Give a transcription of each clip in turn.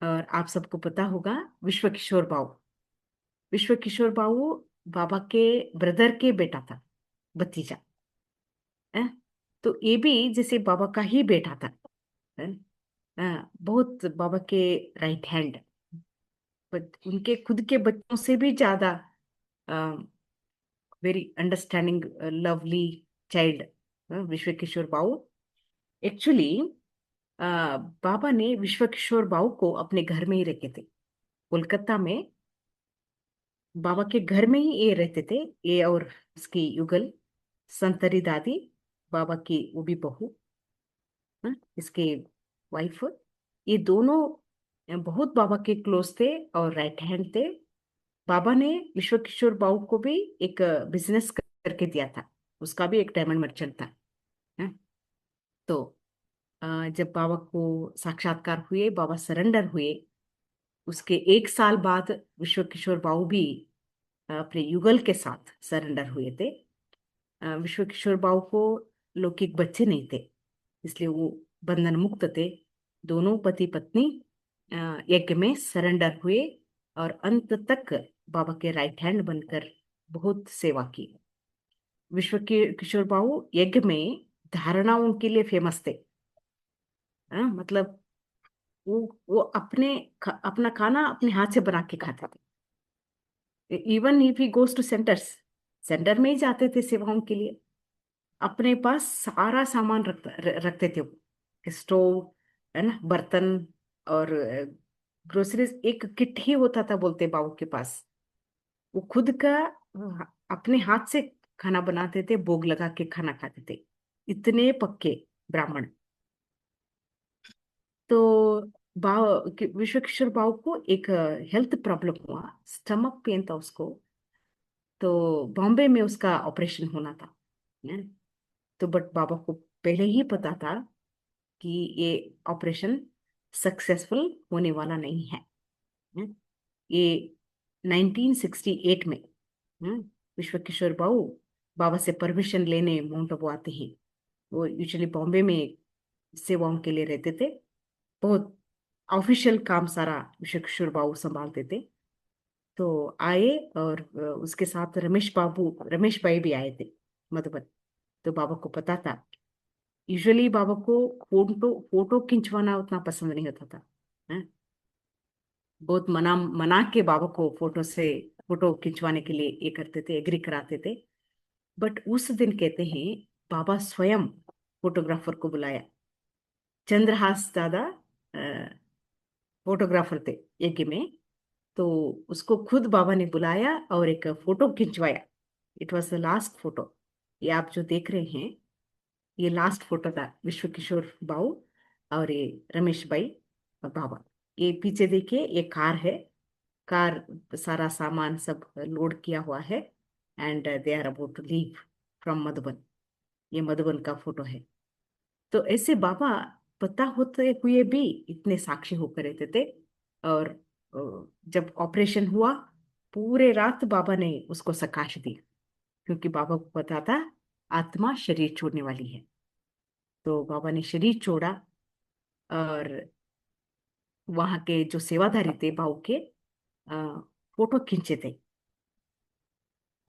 और आप सबको पता होगा, विश्व किशोर बाऊ। विश्व किशोर बाऊ बाबा के ब्रदर के बेटा था, भतीजा है। तो ये भी जैसे बाबा का ही बेटा था है। बहुत बाबा के राइट हैंड, बट उनके खुद के बच्चों से भी ज्यादा वेरी अंडरस्टैंडिंग लवली चाइल्ड विश्व किशोर बाऊ। एक्चुअली बाबा ने विश्व किशोर बाऊ को अपने घर में ही रखे थे, कोलकाता में। बाबा के घर में ही ये रहते थे, ये और उसकी युगल संतरी दादी, बाबा की वो भी बहू, इसके वाइफ। ये दोनों बहुत बाबा के क्लोज थे और राइट हैंड थे। बाबा ने विश्व किशोर बाऊ को भी एक बिजनेस करके दिया था, उसका भी एक डायमंड मर्चेंट था है? तो जब बाबा को साक्षात्कार हुए, बाबा सरेंडर हुए, उसके एक साल बाद विश्व किशोर बाऊ भी अपने युगल के साथ सरेंडर हुए थे। विश्व किशोर बाऊ को लौकिक बच्चे नहीं थे, इसलिए वो बंधन मुक्त थे। दोनों पति पत्नी यज्ञ में सरेंडर हुए और अंत तक बाबा के राइट हैंड बनकर बहुत सेवा की। विश्व के किशोर बाऊ यज्ञ में धारणाओं के लिए फेमस थे। मतलब वो अपना खाना अपने हाथ से बना के खाते थे। Even if he goes two centres, centre में ही जाते थे सेवाओं के लिए, अपने पास सारा सामान रखते थे वो, स्टोव है ना, बर्तन और ग्रोसरीज, एक किट ही होता था बोलते बाबू के पास। वो खुद का अपने हाथ से खाना बनाते थे, भोग लगा के खाना खाते थे, इतने पक्के ब्राह्मण। तो विश्व किशोर बाबू को एक हेल्थ प्रॉब्लम हुआ, स्टमक पेन था उसको। तो बॉम्बे में उसका ऑपरेशन होना था है? तो बट बाबा को पहले ही पता था कि ये ऑपरेशन सक्सेसफुल होने वाला नहीं है, हैं? ये 1968 में हैं, विश्व किशोर बाबू बाबा से परमिशन लेने माउंट आबू आते हैं। वो यूजुअली बॉम्बे में सेवाओं के लिए रहते थे, बहुत ऑफिशियल काम सारा विश्व किशोर बाबू संभालते थे। तो आए और उसके साथ रमेश भाई भी आए थे, मधुबन। तो बाबा को पता था। यूजुअली बाबा को फोटो फोटो खिंचवाना उतना पसंद नहीं होता था हैं? बहुत मना मना के बाबा को फोटो खिंचवाने के लिए ये करते थे, एग्री कराते थे। बट उस दिन कहते हैं बाबा स्वयं फोटोग्राफर को बुलाया। चंद्रहास दादा फोटोग्राफर थे यज्ञ में। तो उसको खुद बाबा ने बुलाया और एक फोटो खिंचवाया। It was the last photo. ये आप जो देख रहे हैं, ये लास्ट फोटो था विश्व किशोर बाऊ और ये रमेश भाई और बाबा। ये पीछे देखिए, ये कार है। कार, सारा सामान सब लोड किया हुआ है and they are about to leave from Madhuban. ये मधुबन का फोटो है। तो ऐसे बाबा पता होते हुए भी इतने साक्षी होकर रहते थे। और जब ऑपरेशन हुआ, पूरे रात बाबा ने उसको सकाश दी, क्योंकि बाबा को पता था आत्मा शरीर छोड़ने वाली है। तो बाबा ने शरीर छोड़ा और वहां के जो सेवाधारी थे बाबू के फोटो खींचे थे,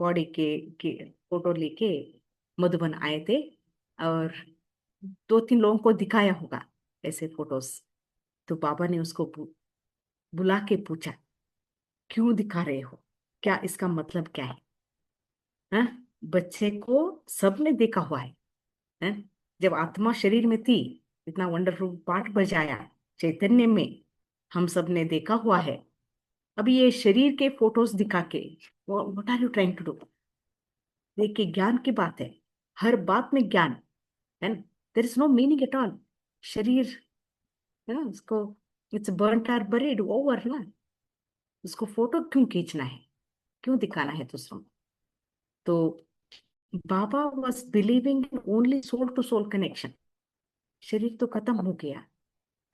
बॉडी के फोटो लेके मधुबन आए थे। और दो तीन लोगों को दिखाया होगा ऐसे फोटोज। तो बाबा ने उसको बुला के पूछा, क्यों दिखा रहे हो, क्या इसका मतलब क्या है? हाँ, बच्चे को सबने देखा हुआ है? जब आत्मा शरीर में थी, इतना वंडरफुल पाठ बजाया चैतन्य में, हम सब ने देखा हुआ है। अभी ये शरीर के फोटोज दिखा के what are you trying to do? देखिए, ज्ञान की बात है, हर बात में ज्ञान है। There is no meaning at all. शरीर है ना, उसको it's burnt or buried over ना, उसको फोटो क्यों खींचना है, क्यों दिखाना है दूसरों को? तो Baba was believing in only soul to soul connection. शरीर तो खत्म हो गया।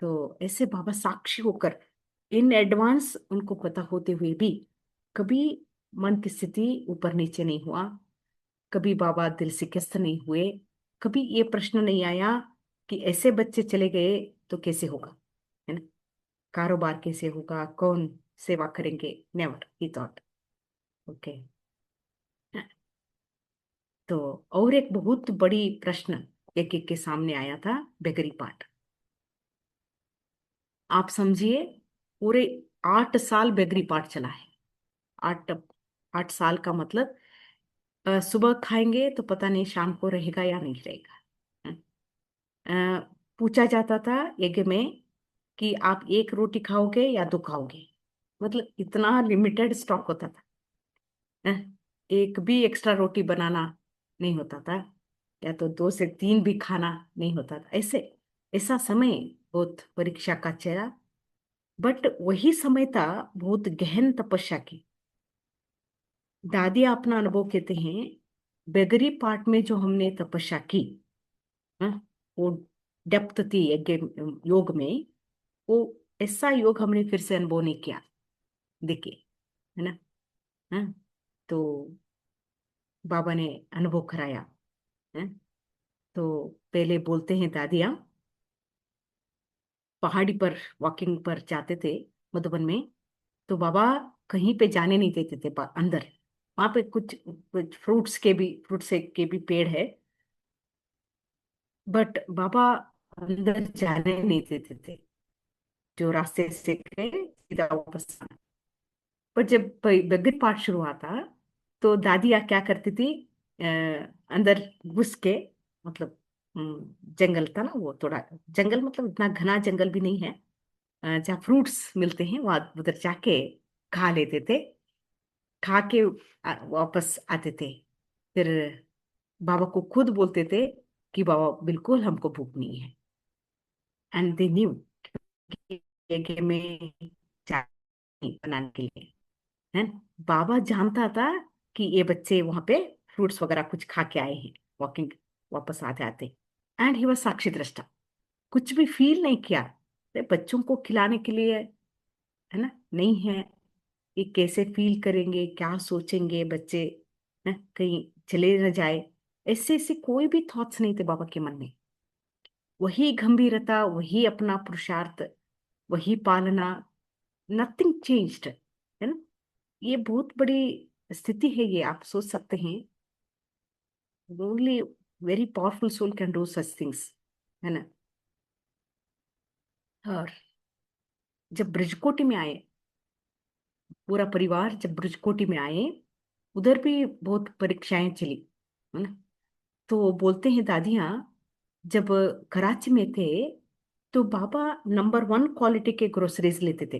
तो ऐसे बाबा साक्षी होकर, इन एडवांस उनको पता होते हुए भी, कभी मन की स्थिति ऊपर नीचे नहीं हुआ, कभी बाबा दिल से किस्त नहीं हुए, कभी ये प्रश्न नहीं आया कि ऐसे बच्चे चले गए तो कैसे होगा, है ना। कारोबार कैसे होगा, कौन सेवा करेंगे, नेवर ही थॉट। ओके। तो और एक बहुत बड़ी प्रश्न एक एक के सामने आया था, बेगरी पार्ट। आप समझिए, पूरे 8 साल बेगरी पार्ट चला है। 8 8 साल का मतलब सुबह खाएंगे तो पता नहीं शाम को रहेगा या नहीं रहेगा। पूछा जाता था यज्ञ में कि आप एक रोटी खाओगे या दो खाओगे, मतलब इतना लिमिटेड स्टॉक होता था। अ, एक भी एक्स्ट्रा रोटी बनाना नहीं होता था, या तो 2 से 3 भी खाना नहीं होता था। ऐसे ऐसा समय बहुत परीक्षा का चला। बट वही समय था बहुत गहन तपस्या की। दादी अपना अनुभव कहते हैं, बेगरी पार्ट में जो हमने तपस्या की, हाँ, वो डेप्थ थी यज्ञ योग में। वो ऐसा योग हमने फिर से अनुभव नहीं किया, देखिए, है ना। हाँ, तो बाबा ने अनुभव कराया है। तो पहले बोलते हैं दादियाँ, पहाड़ी पर वॉकिंग पर जाते थे मधुबन में। तो बाबा कहीं पे जाने नहीं देते थे अंदर। वहां पे कुछ कुछ फ्रूट्स के भी पेड़ है, बट बाबा अंदर जाने नहीं देते थे। जो रास्ते से गए सीधा वापस आना। पर जब बगीर पाठ शुरू हुआ था, तो दादिया क्या करती थी, अ, अंदर घुस के, मतलब जंगल था ना वो, थोड़ा जंगल मतलब इतना घना जंगल भी नहीं है, जहाँ फ्रूट्स मिलते हैं वहां उधर जाके खा लेते थे। खा के वापस आते थे। फिर बाबा को खुद बोलते थे कि बाबा बिल्कुल हमको भूख नहीं है। एंड दे न्यू में चाय बनाने के लिए, है। बाबा जानता था कि ये बच्चे वहां पे फ्रूट्स वगैरह कुछ खा के आए हैं, वॉकिंग वापस आते आते। एंड ही वॉज साक्षी दृष्टा। कुछ भी फील नहीं किया। बच्चों को खिलाने के लिए, है ना, नहीं है। ये कैसे फील करेंगे, क्या सोचेंगे बच्चे, है, कहीं चले न जाए, ऐसे ऐसे कोई भी थॉट्स नहीं थे बाबा के मन में। वही गंभीरता, वही अपना पुरुषार्थ, वही पालना, नथिंग चेंज्ड, है ना। ये बहुत बड़ी स्थिति है, ये आप सोच सकते हैं। Only very powerful soul can do such things, है ना। और जब ब्रजकोटि में आए, पूरा परिवार जब ब्रजकोटि में आए, उधर भी बहुत परीक्षाएं चली, है ना। तो बोलते हैं दादियाँ, जब कराची में थे तो बाबा नंबर 1 क्वालिटी के ग्रोसरीज लेते थे।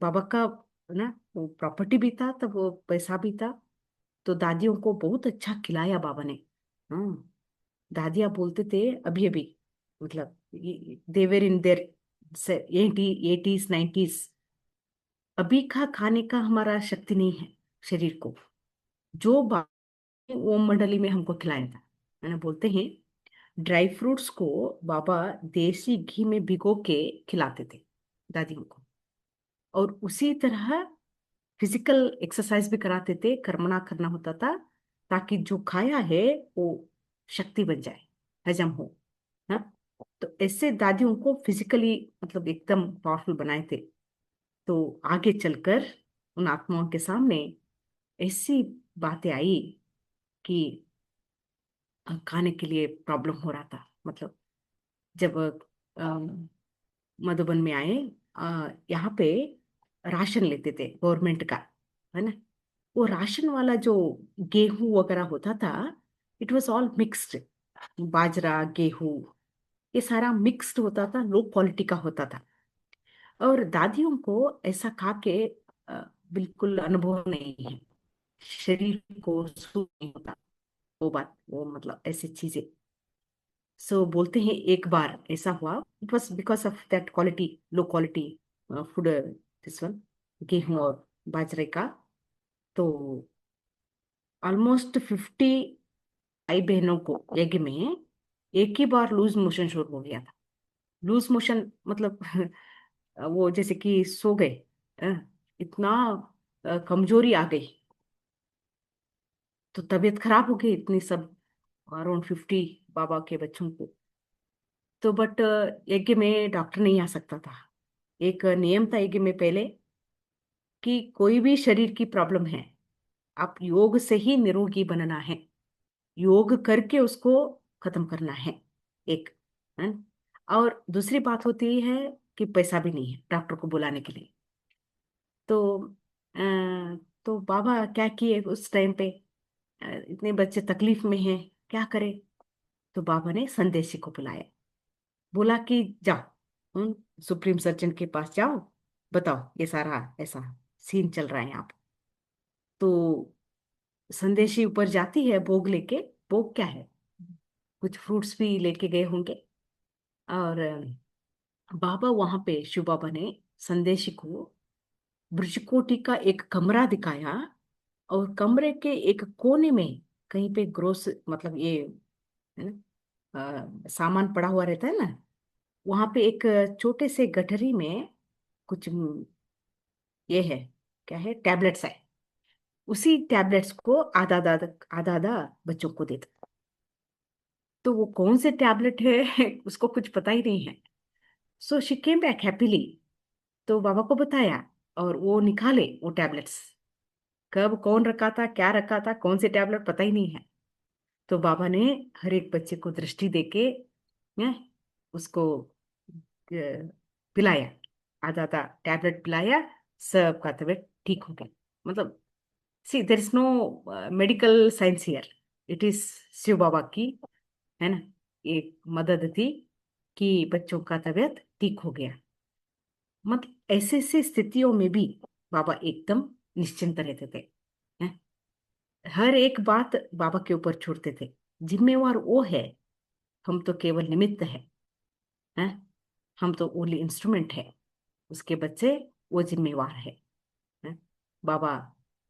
बाबा का, है ना, वो प्रॉपर्टी भी था तब, वो पैसा भी था। तो दादियों को बहुत अच्छा खिलाया बाबा ने। हाँ, दादियाँ बोलते थे अभी अभी, मतलब देवर इन देर 80s 90s। अभी का खाने का हमारा शक्ति नहीं है शरीर को, जो बाबा ने ओम मंडली में हमको खिलाया था, है ना। बोलते हैं ड्राई फ्रूट्स को बाबा देसी घी में भिगो के खिलाते थे दादियों को। और उसी तरह फिजिकल एक्सरसाइज भी कराते थे, कर्मणा करना होता था, ताकि जो खाया है वो शक्ति बन जाए, हजम हो। हाँ, तो ऐसे दादियों को फिजिकली मतलब एकदम पावरफुल बनाए थे। तो आगे चलकर उन आत्माओं के सामने ऐसी बातें आई कि खाने के लिए प्रॉब्लम हो रहा था। मतलब जब मधुबन में आए, यहाँ पे राशन लेते थे गवर्नमेंट का, है ना। वो राशन वाला जो गेहूं वगैरह होता था, इट वाज ऑल मिक्स्ड। बाजरा, गेहूं, ये सारा मिक्स्ड होता था, लो क्वालिटी का होता था। और दादियों को ऐसा खा के बिल्कुल अनुभव नहीं है, शरीर को सूट नहीं होता वो बात, वो मतलब ऐसी चीजें। सो बोलते हैं एक बार ऐसा हुआ, it was because of that quality, low quality food, this one, गेहूं और बाजरे का। तो ऑलमोस्ट 50 भाई बहनों को यज्ञ में एक ही बार लूज मोशन शुरू हो गया था। लूज मोशन मतलब वो जैसे कि सो गए, अ, इतना कमजोरी आ गई। तो तबीयत खराब हो गई इतनी सब, अराउंड 50 बाबा के बच्चों को। तो बट यज्ञ में डॉक्टर नहीं आ सकता था। एक नियम था एक में पहले कि कोई भी शरीर की प्रॉब्लम है, आप योग से ही निरोगी बनना है, योग करके उसको खत्म करना है। एक है। और दूसरी बात होती है कि पैसा भी नहीं है डॉक्टर को बुलाने के लिए। तो अ, तो बाबा क्या किए उस टाइम पे, इतने बच्चे तकलीफ में हैं, क्या करे। तो बाबा ने संदेशी को बुलाया, बोला कि जाओ, सुप्रीम सर्जन के पास जाओ, बताओ ये सारा ऐसा सीन चल रहा है यहाँ पे। तो संदेशी ऊपर जाती है भोग लेके। भोग क्या है, कुछ फ्रूट्स भी लेके गए होंगे। और बाबा वहां पे शिव बाबा ने संदेशी को ब्रजकोटि का एक कमरा दिखाया, और कमरे के एक कोने में कहीं पे ग्रोस मतलब ये है ना, सामान पड़ा हुआ रहता है ना, वहां पे एक छोटे से गठरी में कुछ ये है, क्या है, टैबलेट्स है। उसी टैबलेट्स को आधा आधा आधा आधा बच्चों को देता। तो वो कौन से टैबलेट है उसको कुछ पता ही नहीं है। So she came back happily. तो बाबा को बताया, और वो निकाले वो टैबलेट्स, कब कौन रखा था क्या रखा था कौन से टैबलेट पता ही नहीं है। तो बाबा ने हर एक बच्चे को दृष्टि देके ने, उसको पिलाया, आधा आधा टैबलेट पिलाया, सबका तबीयत ठीक हो गया। मतलब see there is no medical science here, it is Shiv Baba की, है ना, एक मदद थी कि बच्चों का तबीयत ठीक हो गया। मतलब ऐसे ऐसे स्थितियों में भी बाबा एकदम निश्चिंत रहते थे, हैं? हर एक बात बाबा के ऊपर छोड़ते थे, जिम्मेवार वो है, हम तो केवल निमित्त हैं? हम तो ओनली इंस्ट्रूमेंट है, उसके बच्चे वो जिम्मेवार है? बाबा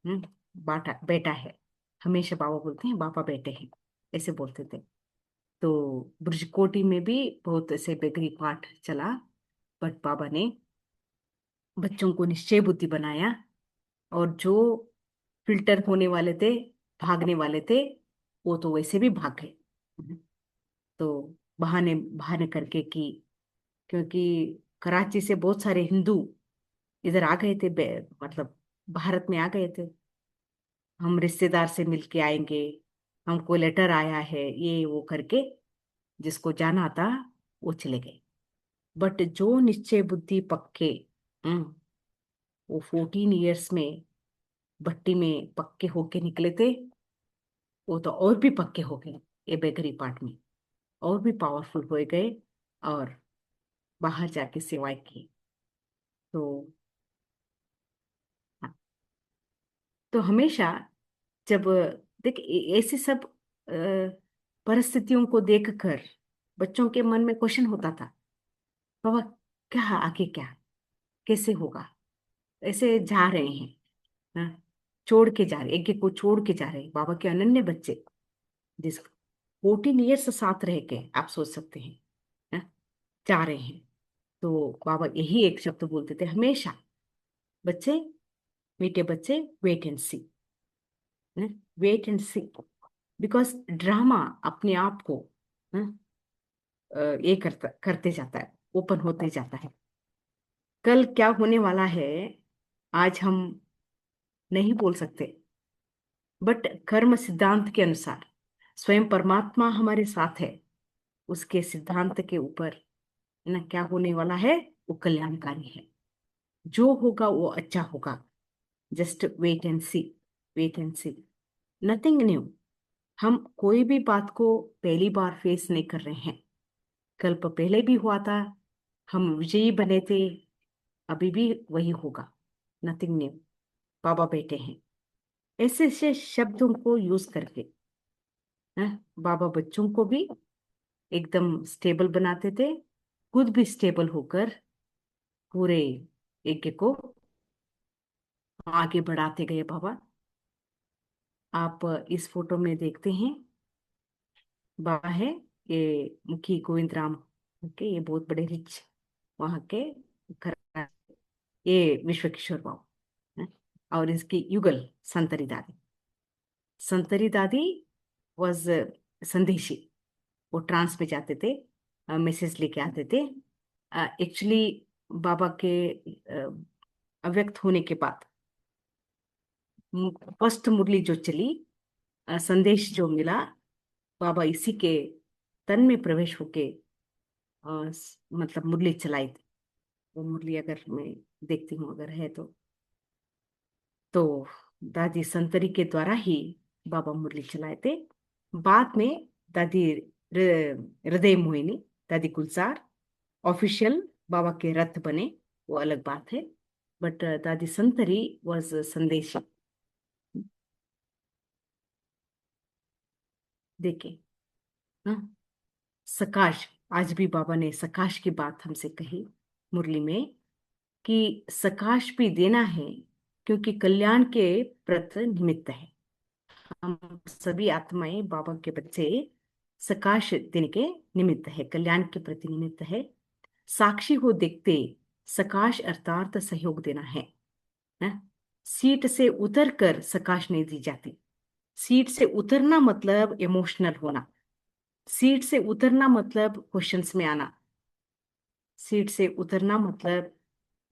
हम्म, बाटा बेटा है, हमेशा बाबा बोलते हैं बाबा बेटे हैं, ऐसे बोलते थे। तो ब्रजकोटि में भी बहुत ऐसे बेगरी पाठ चला, बट बाबा ने बच्चों को निश्चय बुद्धि बनाया, और जो फिल्टर होने वाले थे, भागने वाले थे, वो तो वैसे भी भाग गए। तो बहाने बहाने करके कि, क्योंकि कराची से बहुत सारे हिंदू इधर आ गए थे, मतलब भारत में आ गए थे, हम रिश्तेदार से मिलके आएंगे, हमको लेटर आया है, ये वो करके जिसको जाना था वो चले गए। बट जो निश्चय बुद्धि पक्के, हम्म, वो 14 ईयर्स में भट्टी में पक्के होके निकले थे, वो तो और भी पक्के हो गए ये बेकरी पार्ट में, और भी पावरफुल हो गए, और बाहर जाके सेवाएं की। तो हाँ, तो हमेशा जब देख ऐसी सब परिस्थितियों को देखकर बच्चों के मन में क्वेश्चन होता था, बाबा क्या आगे, क्या कैसे होगा, ऐसे जा रहे हैं, हाँ, छोड़ के जा रहे, एक एक को छोड़ के जा रहे बाबा के अनन्य बच्चे, जिस 14 ईयर्स साथ रह के आप सोच सकते हैं, हाँ, जा रहे हैं। तो बाबा यही एक शब्द बोलते थे हमेशा, बच्चे, मीठे बच्चे, wait and see, wait and see, because drama अपने आप को हाँ, ये करते जाता है, ओपन होते जाता है। कल क्या होने वाला है आज हम नहीं बोल सकते, बट कर्म सिद्धांत के अनुसार स्वयं परमात्मा हमारे साथ है, उसके सिद्धांत के ऊपर है ना, क्या होने वाला है वो कल्याणकारी है, जो होगा वो अच्छा होगा। Just wait and see, wait and see, nothing new. हम कोई भी बात को पहली बार फेस नहीं कर रहे हैं, कल्प पहले भी हुआ था, हम विजयी बने थे, अभी भी वही होगा, नथिंग न्यू। बाबा बेटे हैं, ऐसे ऐसे शब्दों को यूज करके हैं, बाबा बच्चों को भी एकदम स्टेबल बनाते थे, खुद भी स्टेबल होकर पूरे यज्ञ को आगे बढ़ाते गए बाबा। आप इस फोटो में देखते हैं, बाबा है, ये मुखी गोविंद राम के, ये बहुत बड़े रिच वहाँ के घर, ये विश्व किशोर बाबू हैं, और इसकी युगल संतरी दादी। संतरी दादी वॉज संदेशी, वो ट्रांस में जाते थे, मैसेज लेके आते थे एक्चुअली। बाबा के अव्यक्त होने के बाद फर्स्ट मुरली जो चली, संदेश जो मिला, बाबा इसी के तन में प्रवेश होके मतलब मुरली चलाई थी। वो मुरली अगर मैं देखती हूँ अगर है तो दादी संतरी के द्वारा ही बाबा मुरली चलाए थे। बाद में दादी हृदय मोहिनी, दादी गुलजार ऑफिशियल बाबा के रथ बने, वो अलग बात है। बट दादी संतरी वॉज संदेश। देखे, हाँ, सकाश। आज भी बाबा ने सकाश की बात हमसे कही मुरली में, कि सकाश भी देना है, क्योंकि कल्याण के प्रति निमित्त है। हम सभी आत्माएं बाबा के बच्चे सकाश देने के निमित्त है, कल्याण के प्रति निमित्त है। साक्षी हो देखते सकाश अर्थात सहयोग देना है? सीट से उतर कर सकाश नहीं दी जाती। सीट से उतरना मतलब इमोशनल होना, सीट से उतरना मतलब क्वेश्चंस में आना, सीट से उतरना मतलब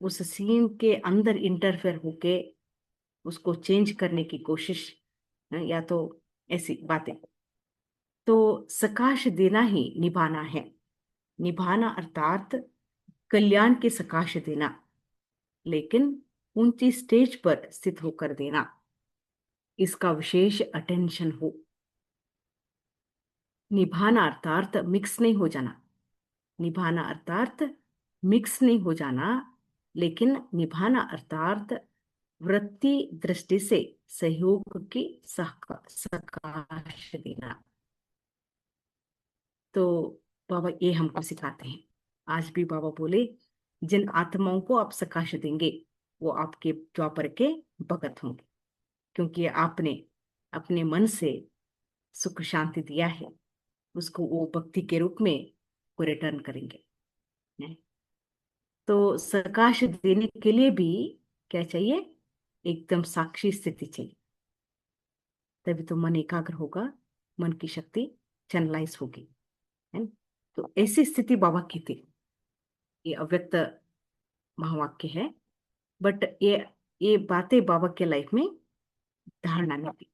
उस सीन के अंदर इंटरफेयर होके उसको चेंज करने की कोशिश, या तो ऐसी बातें। तो सकाश देना ही निभाना है। निभाना अर्थात कल्याण के सकाश देना, लेकिन ऊंची स्टेज पर स्थित होकर देना, इसका विशेष अटेंशन हो। निभाना अर्थात मिक्स नहीं हो जाना, निभाना अर्थात मिक्स नहीं हो जाना, लेकिन निभाना अर्थात वृत्ति दृष्टि से सहयोग की सकाश देना। तो बाबा ये हमको सिखाते हैं। आज भी बाबा बोले, जिन आत्माओं को आप सकाश देंगे वो आपके द्वापर के भगत होंगे, क्योंकि आपने अपने मन से सुख शांति दिया है, उसको वो भक्ति के रूप में वो रिटर्न करेंगे। नहीं? तो सकाश देने के लिए भी क्या चाहिए? एकदम साक्षी स्थिति चाहिए, तभी तो मन एकाग्र होगा, मन की शक्ति चैनलाइज होगी, है। तो ऐसी स्थिति बाबा की थी। ये अव्यक्त महावाक्य है, बट ये बातें बाबा के लाइफ में धारणा नहीं थी।